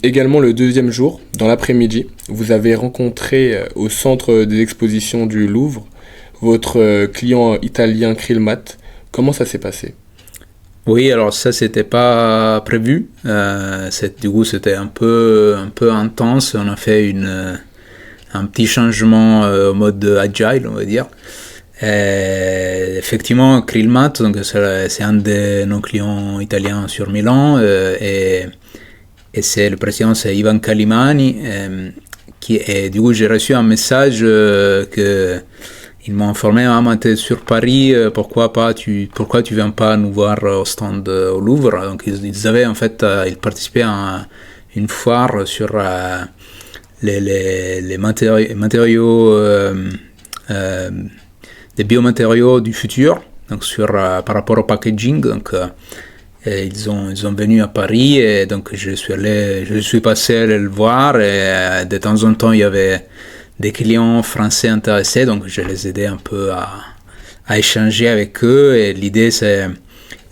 également le deuxième jour, dans l'après-midi, vous avez rencontré au centre des expositions du Louvre votre client italien Krilmat. Comment ça s'est passé? Oui, alors ça, c'était pas prévu. Du coup, c'était un peu intense. On a fait un petit changement au mode agile, on va dire. Effectivement, Krilmat, donc c'est un de nos clients italiens sur Milan, et c'est le président, c'est Ivan Kalimani, du coup, j'ai reçu un message que ils m'ont informé, t'es sur Paris, pourquoi tu viens pas nous voir au stand au Louvre? Donc ils avaient en fait, ils participaient à une foire sur les matériaux, des biomatériaux du futur, donc par rapport au packaging. Donc ils ont venu à Paris, et donc je suis passé aller le voir, et de temps en temps il y avait des clients français intéressés, donc je les aidais un peu à échanger avec eux. Et l'idée, c'est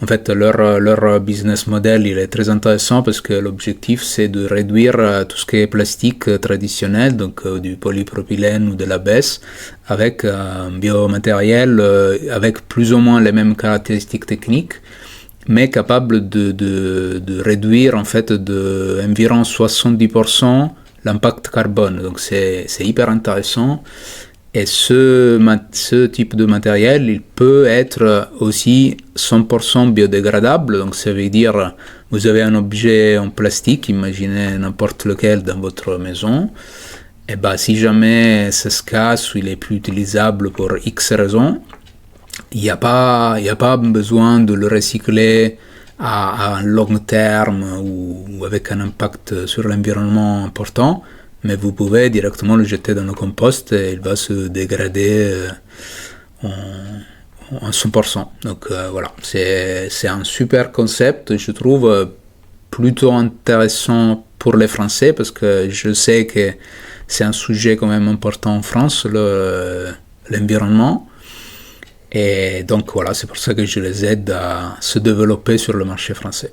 en fait leur business model, il est très intéressant parce que l'objectif, c'est de réduire tout ce qui est plastique traditionnel, donc du polypropylène ou de l'ABS, avec un biomatériel avec plus ou moins les mêmes caractéristiques techniques, mais capable de réduire en fait d'environ 70% l'impact carbone. Donc c'est hyper intéressant. Et ce type de matériel, il peut être aussi 100% biodégradable. Donc ça veut dire, vous avez un objet en plastique, imaginez n'importe lequel dans votre maison, et ben si jamais ça se casse ou il est plus utilisable pour X raisons, il n'y a pas besoin de le recycler à un long terme ou avec un impact sur l'environnement important, mais vous pouvez directement le jeter dans le compost et il va se dégrader en 100%. Donc voilà, c'est un super concept, je trouve plutôt intéressant pour les Français, parce que je sais que c'est un sujet quand même important en France, l'environnement. Et donc voilà, c'est pour ça que je les aide à se développer sur le marché français.